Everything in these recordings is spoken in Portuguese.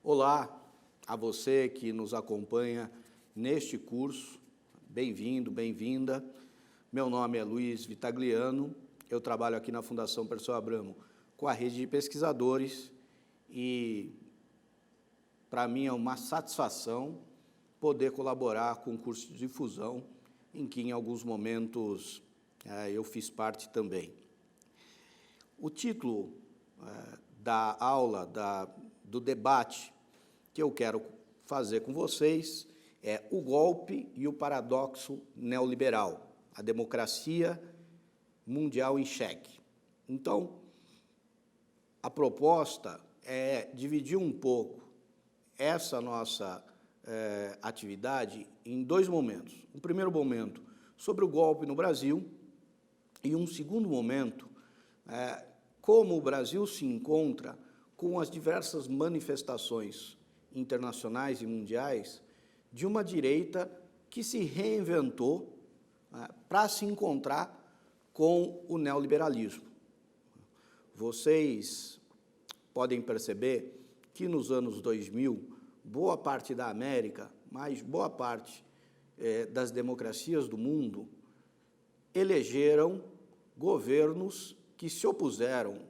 Olá a você que nos acompanha neste curso, bem-vindo, bem-vinda. Meu nome é Luiz Vitagliano, eu trabalho aqui na Fundação Perseu Abramo com a rede de pesquisadores e, para mim, é uma satisfação poder colaborar com o curso de difusão, em que, em alguns momentos, eu fiz parte também. O título da aula, do debate que eu quero fazer com vocês é o golpe e o paradoxo neoliberal, a democracia mundial em xeque. Então, a proposta é dividir um pouco essa nossa atividade em dois momentos. Um primeiro momento sobre o golpe no Brasil e um segundo momento como o Brasil se encontra com as diversas manifestações internacionais e mundiais de uma direita que se reinventou para se encontrar com o neoliberalismo. Vocês podem perceber que nos anos 2000, boa parte da América, mas boa parte das democracias do mundo, elegeram governos que se opuseram,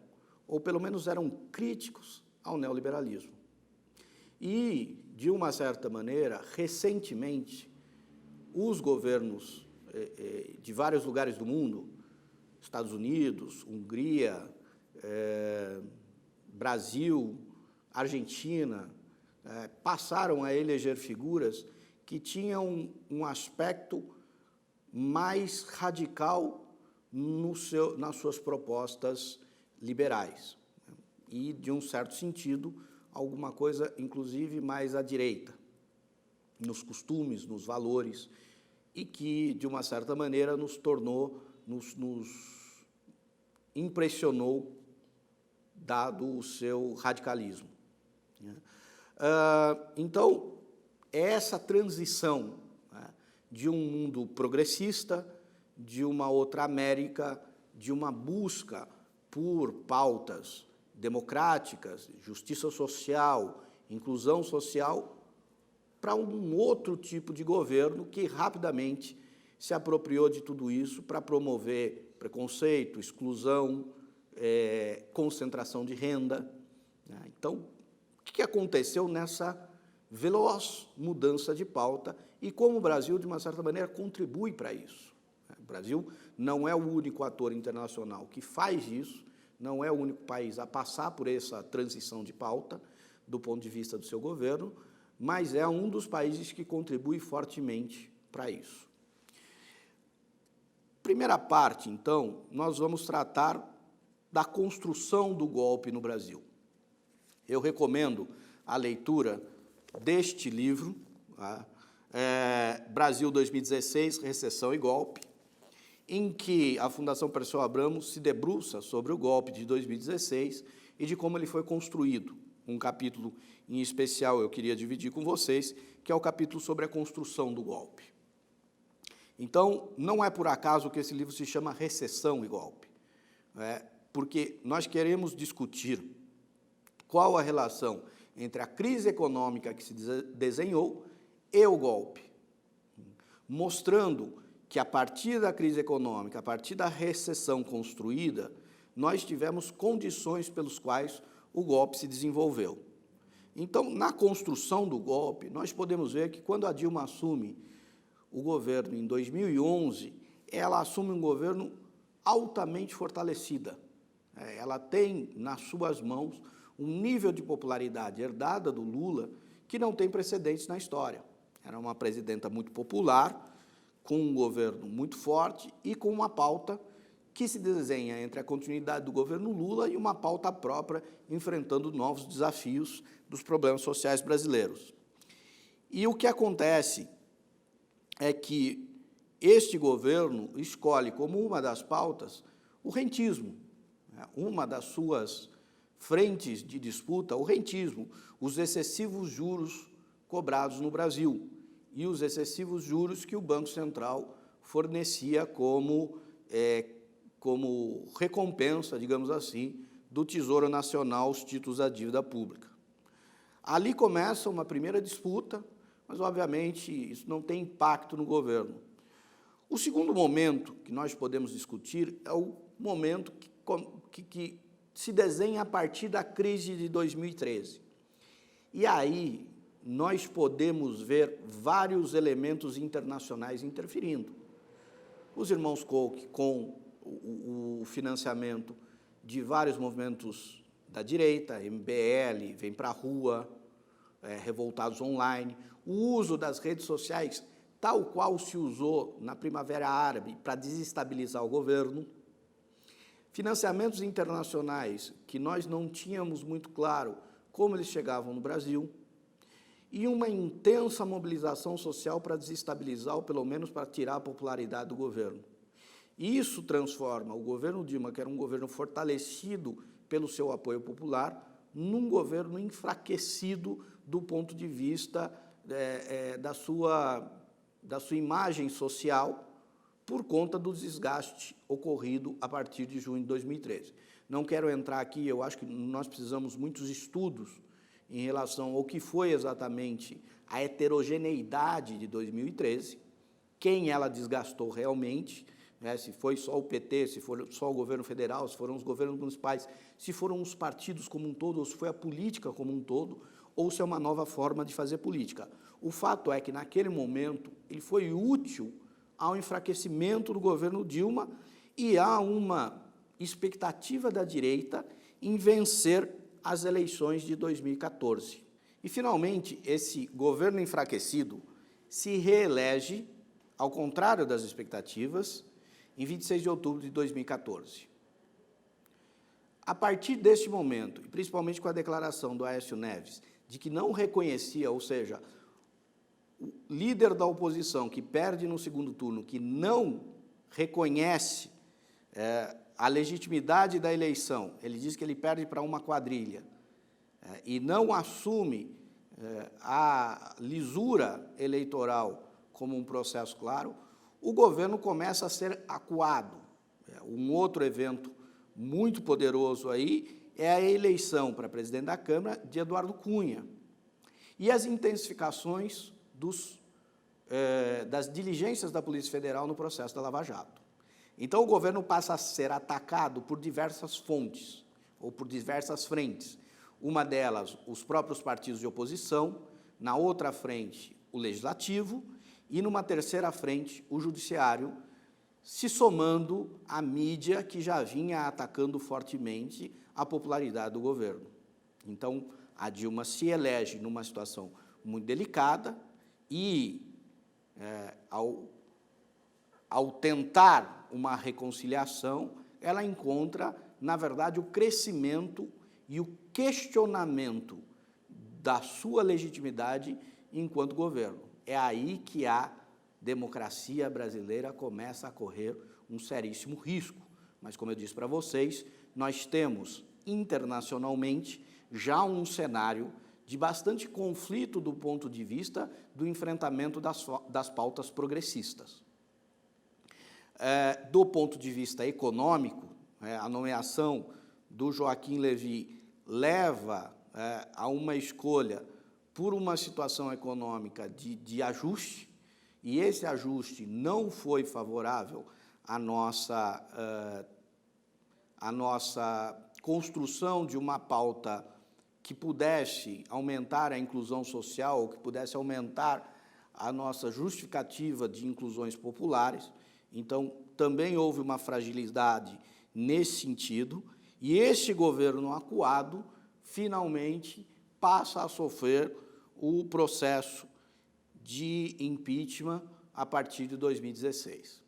ou pelo menos eram críticos ao neoliberalismo. E, de uma certa maneira, recentemente, os governos de vários lugares do mundo, Estados Unidos, Hungria, Brasil, Argentina, passaram a eleger figuras que tinham um aspecto mais radical nas suas propostas liberais e, de um certo sentido, alguma coisa, inclusive, mais à direita, nos costumes, nos valores, e que, de uma certa maneira, nos impressionou, dado o seu radicalismo. Então, essa transição de um mundo progressista, de uma outra América, de uma busca por pautas democráticas, justiça social, inclusão social, para um outro tipo de governo que rapidamente se apropriou de tudo isso para promover preconceito, exclusão, concentração de renda. Então, o que aconteceu nessa veloz mudança de pauta e como o Brasil, de uma certa maneira, contribui para isso? O Brasil não é o único ator internacional que faz isso, não é o único país a passar por essa transição de pauta, do ponto de vista do seu governo, mas é um dos países que contribui fortemente para isso. Primeira parte, então, nós vamos tratar da construção do golpe no Brasil. Eu recomendo a leitura deste livro, Brasil 2016, Recessão e Golpe, em que a Fundação Perseu Abramo se debruça sobre o golpe de 2016 e de como ele foi construído. Um capítulo em especial eu queria dividir com vocês, que é o capítulo sobre a construção do golpe. Então, não é por acaso que esse livro se chama Recessão e Golpe, porque nós queremos discutir qual a relação entre a crise econômica que se desenhou e o golpe, mostrando que, a partir da crise econômica, a partir da recessão construída, nós tivemos condições pelos quais o golpe se desenvolveu. Então, na construção do golpe, nós podemos ver que, quando a Dilma assume o governo em 2011, ela assume um governo altamente fortalecida. Ela tem nas suas mãos um nível de popularidade herdada do Lula que não tem precedentes na história. Era uma presidenta muito popular, com um governo muito forte e com uma pauta que se desenha entre a continuidade do governo Lula e uma pauta própria, enfrentando novos desafios dos problemas sociais brasileiros. E o que acontece é que este governo escolhe como uma das pautas o rentismo, uma das suas frentes de disputa, o rentismo, os excessivos juros cobrados no Brasil e os excessivos juros que o Banco Central fornecia como recompensa, digamos assim, do Tesouro Nacional, os títulos da dívida pública. Ali começa uma primeira disputa, mas, obviamente, isso não tem impacto no governo. O segundo momento que nós podemos discutir é o momento que se desenha a partir da crise de 2013. E aí nós podemos ver vários elementos internacionais interferindo. Os irmãos Koch, com o financiamento de vários movimentos da direita, MBL, Vem Pra Rua, Revoltados Online, o uso das redes sociais, tal qual se usou na Primavera Árabe para desestabilizar o governo, financiamentos internacionais que nós não tínhamos muito claro como eles chegavam no Brasil, e uma intensa mobilização social para desestabilizar, ou pelo menos para tirar a popularidade do governo. Isso transforma o governo Dilma, que era um governo fortalecido pelo seu apoio popular, num governo enfraquecido do ponto de vista da sua imagem social, por conta do desgaste ocorrido a partir de junho de 2013. Não quero entrar aqui, eu acho que nós precisamos de muitos estudos em relação ao que foi exatamente a heterogeneidade de 2013, quem ela desgastou realmente, né, se foi só o PT, se foi só o governo federal, se foram os governos municipais, se foram os partidos como um todo, ou se foi a política como um todo, ou se é uma nova forma de fazer política. O fato é que, naquele momento, ele foi útil ao enfraquecimento do governo Dilma e há uma expectativa da direita em vencer as eleições de 2014. E, finalmente, esse governo enfraquecido se reelege, ao contrário das expectativas, em 26 de outubro de 2014. A partir deste momento, e principalmente com a declaração do Aécio Neves, de que não reconhecia, ou seja, o líder da oposição que perde no segundo turno, que não reconhece a legitimidade da eleição, ele diz que ele perde para uma quadrilha, e não assume a lisura eleitoral como um processo claro, o governo começa a ser acuado. Um outro evento muito poderoso aí é a eleição para presidente da Câmara de Eduardo Cunha e as intensificações das diligências da Polícia Federal no processo da Lava Jato. Então, o governo passa a ser atacado por diversas fontes, ou por diversas frentes. Uma delas, os próprios partidos de oposição, na outra frente, o Legislativo, e numa terceira frente, o Judiciário, se somando à mídia que já vinha atacando fortemente a popularidade do governo. Então, a Dilma se elege numa situação muito delicada e, ao tentar uma reconciliação, ela encontra, na verdade, o crescimento e o questionamento da sua legitimidade enquanto governo. É aí que a democracia brasileira começa a correr um seríssimo risco. Mas, como eu disse para vocês, nós temos, internacionalmente, já um cenário de bastante conflito do ponto de vista do enfrentamento das pautas progressistas. Do ponto de vista econômico, a nomeação do Joaquim Levy leva a uma escolha por uma situação econômica de ajuste, e esse ajuste não foi favorável à nossa construção de uma pauta que pudesse aumentar a inclusão social, ou que pudesse aumentar a nossa justificativa de inclusões populares. Então, também houve uma fragilidade nesse sentido, e este governo acuado, finalmente, passa a sofrer o processo de impeachment a partir de 2016.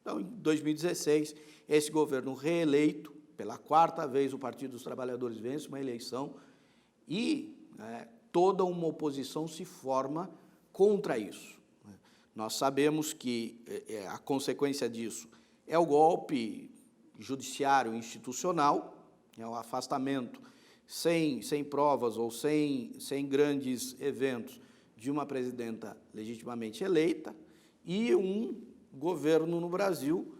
Então, em 2016, esse governo reeleito, pela quarta vez o Partido dos Trabalhadores vence uma eleição e toda uma oposição se forma contra isso. Nós sabemos que a consequência disso é o golpe judiciário institucional, é o afastamento sem provas ou sem grandes eventos de uma presidenta legitimamente eleita e um governo no Brasil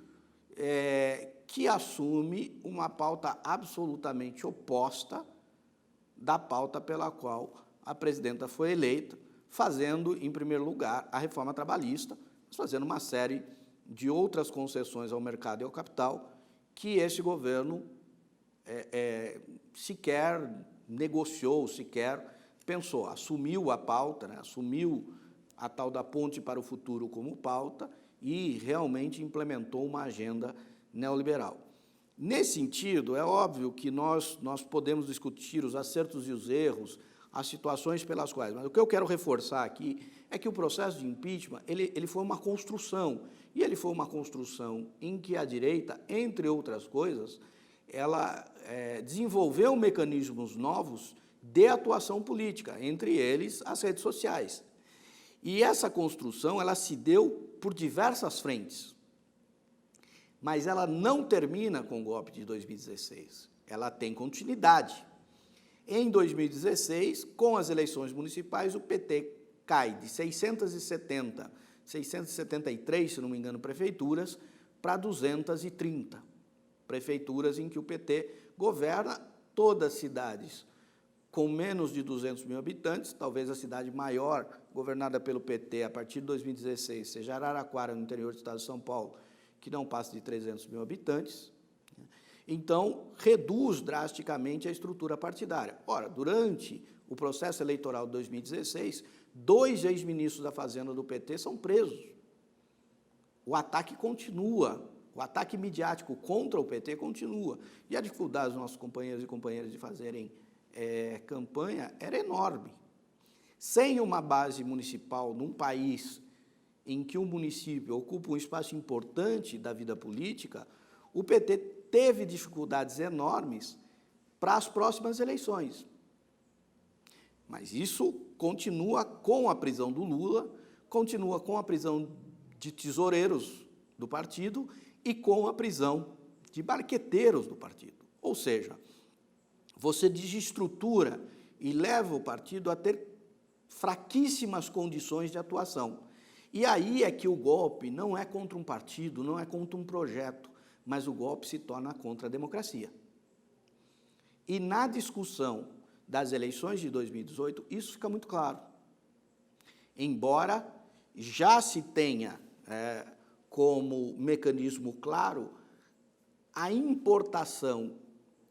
que assume uma pauta absolutamente oposta da pauta pela qual a presidenta foi eleita, fazendo, em primeiro lugar, a reforma trabalhista, mas fazendo uma série de outras concessões ao mercado e ao capital que esse governo sequer negociou, sequer pensou. Assumiu a pauta, né, assumiu a tal da ponte para o futuro como pauta e realmente implementou uma agenda neoliberal. Nesse sentido, é óbvio que nós podemos discutir os acertos e os erros, as situações pelas quais, mas o que eu quero reforçar aqui é que o processo de impeachment ele foi uma construção, e ele foi uma construção em que a direita, entre outras coisas, ela desenvolveu mecanismos novos de atuação política, entre eles as redes sociais. E essa construção ela se deu por diversas frentes, mas ela não termina com o golpe de 2016, ela tem continuidade. Em 2016, com as eleições municipais, o PT cai de 673, se não me engano, prefeituras, para 230 prefeituras em que o PT governa todas as cidades com menos de 200 mil habitantes, talvez a cidade maior governada pelo PT a partir de 2016 seja Araraquara, no interior do estado de São Paulo, que não passa de 300 mil habitantes. Então, reduz drasticamente a estrutura partidária. Ora, durante o processo eleitoral de 2016, 2 ex-ministros da Fazenda do PT são presos. O ataque continua, o ataque midiático contra o PT continua. E a dificuldade dos nossos companheiros e companheiras de fazerem campanha era enorme. Sem uma base municipal num país em que o município ocupa um espaço importante da vida política, o PT teve dificuldades enormes para as próximas eleições. Mas isso continua com a prisão do Lula, continua com a prisão de tesoureiros do partido e com a prisão de barqueteiros do partido. Ou seja, você desestrutura e leva o partido a ter fraquíssimas condições de atuação. E aí é que o golpe não é contra um partido, não é contra um projeto, mas o golpe se torna contra a democracia. E na discussão das eleições de 2018, isso fica muito claro. Embora já se tenha como mecanismo claro a importação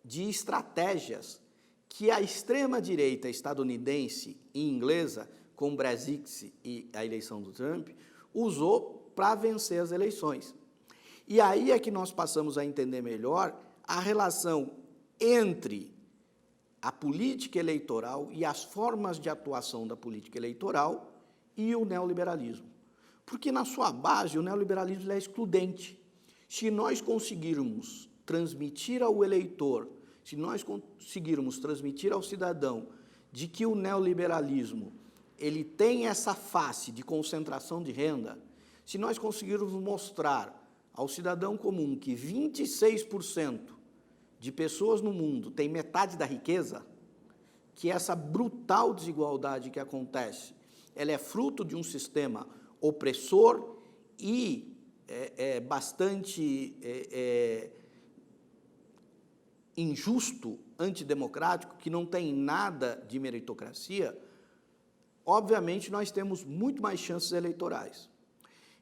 de estratégias que a extrema-direita estadunidense e inglesa, com o Brexit e a eleição do Trump, usou para vencer as eleições. E aí é que nós passamos a entender melhor a relação entre a política eleitoral e as formas de atuação da política eleitoral e o neoliberalismo. Porque, na sua base, o neoliberalismo é excludente. Se nós conseguirmos transmitir ao eleitor, se nós conseguirmos transmitir ao cidadão de que o neoliberalismo ele tem essa face de concentração de renda, se nós conseguirmos mostrar ao cidadão comum que 26% de pessoas no mundo têm metade da riqueza, que essa brutal desigualdade que acontece, ela é fruto de um sistema opressor e bastante injusto, antidemocrático, que não tem nada de meritocracia, obviamente nós temos muito mais chances eleitorais.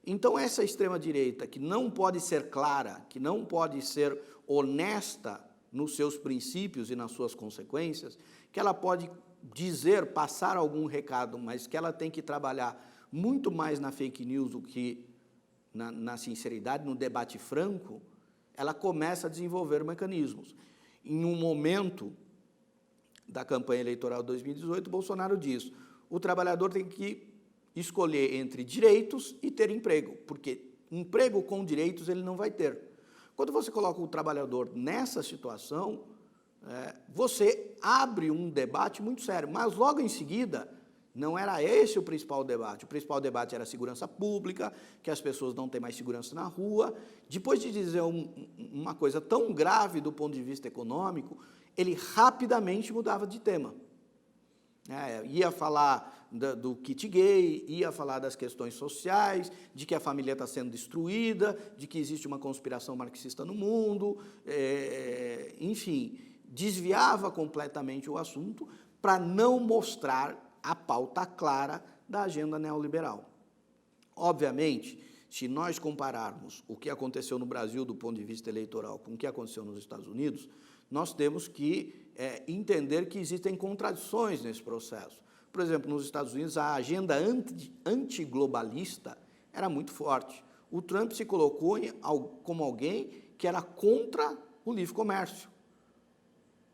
Então, essa extrema-direita, que não pode ser clara, que não pode ser honesta nos seus princípios e nas suas consequências, que ela pode dizer, passar algum recado, mas que ela tem que trabalhar muito mais na fake news do que na sinceridade, no debate franco, ela começa a desenvolver mecanismos. Em um momento da campanha eleitoral de 2018, Bolsonaro diz: o trabalhador tem que escolher entre direitos e ter emprego, porque emprego com direitos ele não vai ter. Quando você coloca o trabalhador nessa situação, você abre um debate muito sério, mas logo em seguida, não era esse o principal debate. O principal debate era a segurança pública, que as pessoas não têm mais segurança na rua. Depois de dizer uma coisa tão grave do ponto de vista econômico, ele rapidamente mudava de tema. Ia falar do kit gay, ia falar das questões sociais, de que a família está sendo destruída, de que existe uma conspiração marxista no mundo, enfim, desviava completamente o assunto para não mostrar a pauta clara da agenda neoliberal. Obviamente, se nós compararmos o que aconteceu no Brasil do ponto de vista eleitoral com o que aconteceu nos Estados Unidos, nós temos que entender que existem contradições nesse processo. Por exemplo, nos Estados Unidos, a agenda antiglobalista era muito forte. O Trump se colocou como alguém que era contra o livre comércio,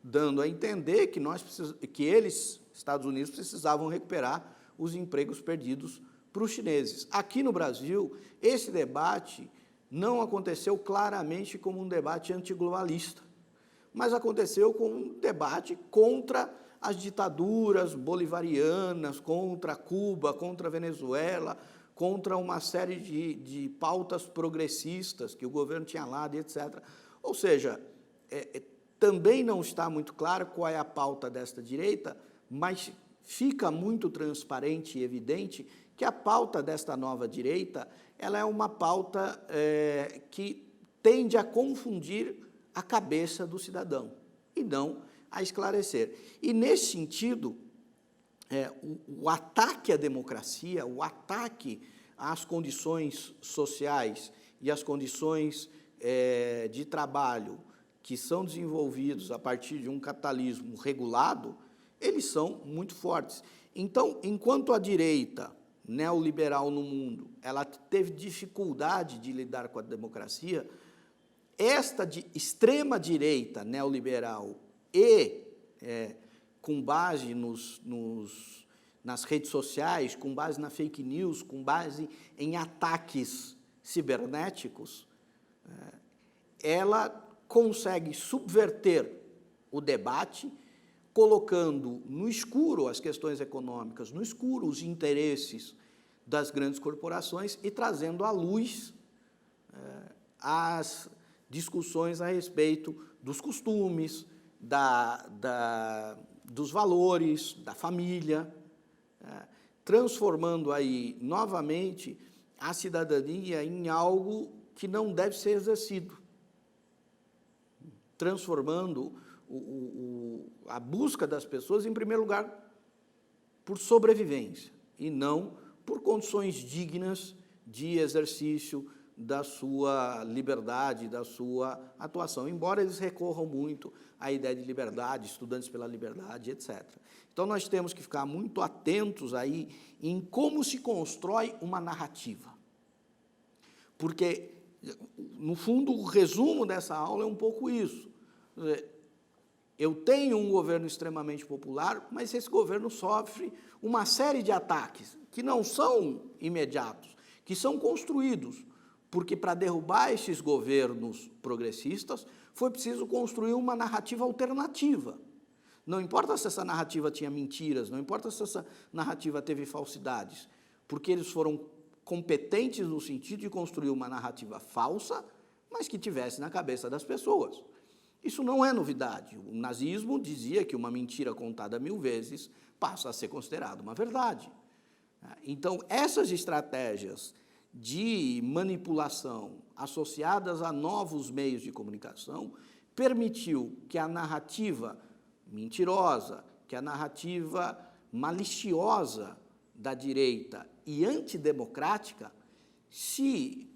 dando a entender que eles, Estados Unidos, precisavam recuperar os empregos perdidos para os chineses. Aqui no Brasil, esse debate não aconteceu claramente como um debate antiglobalista, mas aconteceu como um debate contra as ditaduras bolivarianas, contra Cuba, contra a Venezuela, contra uma série de pautas progressistas que o governo tinha lá, etc. Ou seja, também não está muito claro qual é a pauta desta direita, mas fica muito transparente e evidente que a pauta desta nova direita ela é uma pauta que tende a confundir a cabeça do cidadão e não a esclarecer. E, nesse sentido, o ataque à democracia, o ataque às condições sociais e às condições de trabalho que são desenvolvidos a partir de um capitalismo regulado, eles são muito fortes. Então, enquanto a direita neoliberal no mundo ela teve dificuldade de lidar com a democracia, esta de extrema-direita neoliberal e com base nas redes sociais, com base na fake news, com base em ataques cibernéticos, ela consegue subverter o debate, colocando no escuro as questões econômicas, no escuro os interesses das grandes corporações e trazendo à luz as discussões a respeito dos costumes, dos valores, da família, transformando aí novamente a cidadania em algo que não deve ser exercido, transformando a busca das pessoas, em primeiro lugar, por sobrevivência e não por condições dignas de exercício da sua liberdade, da sua atuação, embora eles recorram muito à ideia de liberdade, estudantes pela liberdade, etc. Então, nós temos que ficar muito atentos aí em como se constrói uma narrativa, porque, no fundo, o resumo dessa aula é um pouco isso. Eu tenho um governo extremamente popular, mas esse governo sofre uma série de ataques que não são imediatos, que são construídos, porque para derrubar esses governos progressistas foi preciso construir uma narrativa alternativa. Não importa se essa narrativa tinha mentiras, não importa se essa narrativa teve falsidades, porque eles foram competentes no sentido de construir uma narrativa falsa, mas que tivesse na cabeça das pessoas. Isso não é novidade. O nazismo dizia que uma mentira contada 1000 vezes passa a ser considerada uma verdade. Então, essas estratégias de manipulação associadas a novos meios de comunicação permitiu que a narrativa mentirosa, que a narrativa maliciosa da direita e antidemocrática se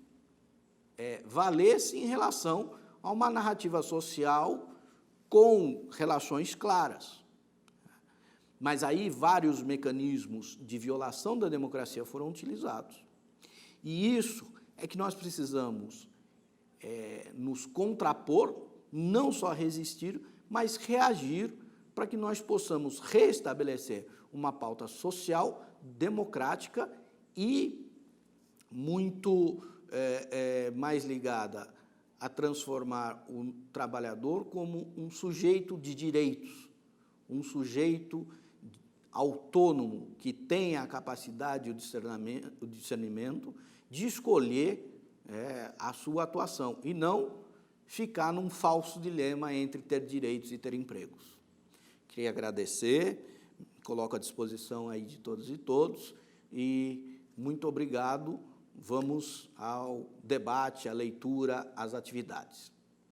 valesse em relação a uma narrativa social com relações claras. Mas aí vários mecanismos de violação da democracia foram utilizados. E isso é que nós precisamos nos contrapor, não só resistir, mas reagir para que nós possamos restabelecer uma pauta social, democrática e muito mais ligada a transformar o trabalhador como um sujeito de direitos, um sujeito autônomo que tenha a capacidade e o discernimento de escolher a sua atuação e não ficar num falso dilema entre ter direitos e ter empregos. Queria agradecer, coloco à disposição aí de todas e todos e muito obrigado. Vamos ao debate, à leitura, às atividades.